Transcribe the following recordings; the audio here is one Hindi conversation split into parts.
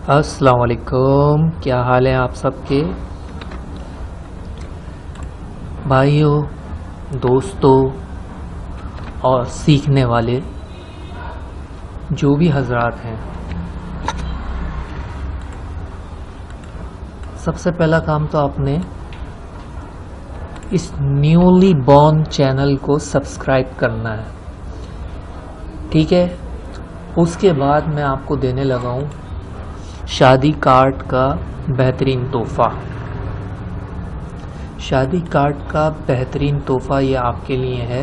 अस्सलाम वालेकुम, क्या हाल है आप सबके भाइयों, दोस्तों और सीखने वाले जो भी हजरात हैं। सबसे पहला काम तो आपने इस न्यूली बॉर्न चैनल को सब्सक्राइब करना है, ठीक है। उसके बाद मैं आपको देने लगा हूँ शादी कार्ड का बेहतरीन तोहफ़ा। शादी कार्ड का बेहतरीन तोहफ़ा ये आपके लिए है।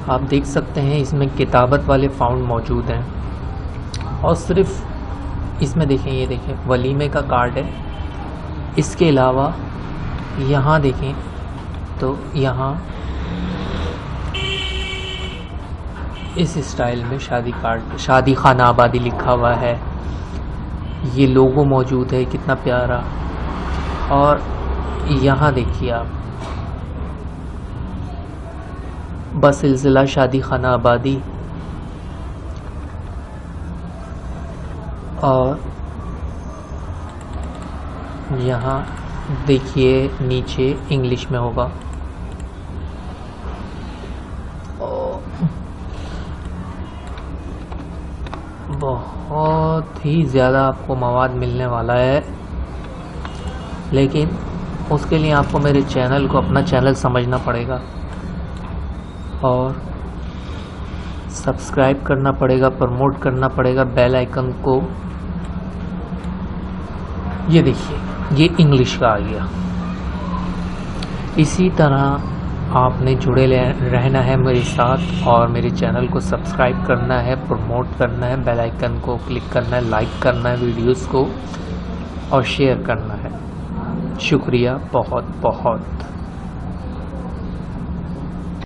आप देख सकते हैं इसमें किताबत वाले फाउंड मौजूद हैं और सिर्फ इसमें देखें, ये देखें वलीमे का कार्ड है। इसके अलावा यहाँ देखें तो यहाँ इस स्टाइल में शादी कार्ड, शादी खाना आबादी लिखा हुआ है। ये लोगो मौजूद है, कितना प्यारा। और यहाँ देखिए आप, बसिलसिला शादी खाना आबादी। और यहाँ देखिए नीचे इंग्लिश में होगा। बहुत ही ज़्यादा आपको मवाद मिलने वाला है, लेकिन उसके लिए आपको मेरे चैनल को अपना चैनल समझना पड़ेगा और सब्सक्राइब करना पड़ेगा, प्रमोट करना पड़ेगा बेल आइकन को। ये देखिए, ये इंग्लिश का आ गया। इसी तरह आपने जुड़े रहना है मेरे साथ और मेरे चैनल को सब्सक्राइब करना है, प्रमोट करना है, बेल आइकन को क्लिक करना है, लाइक करना है वीडियोस को और शेयर करना है। शुक्रिया बहुत बहुत।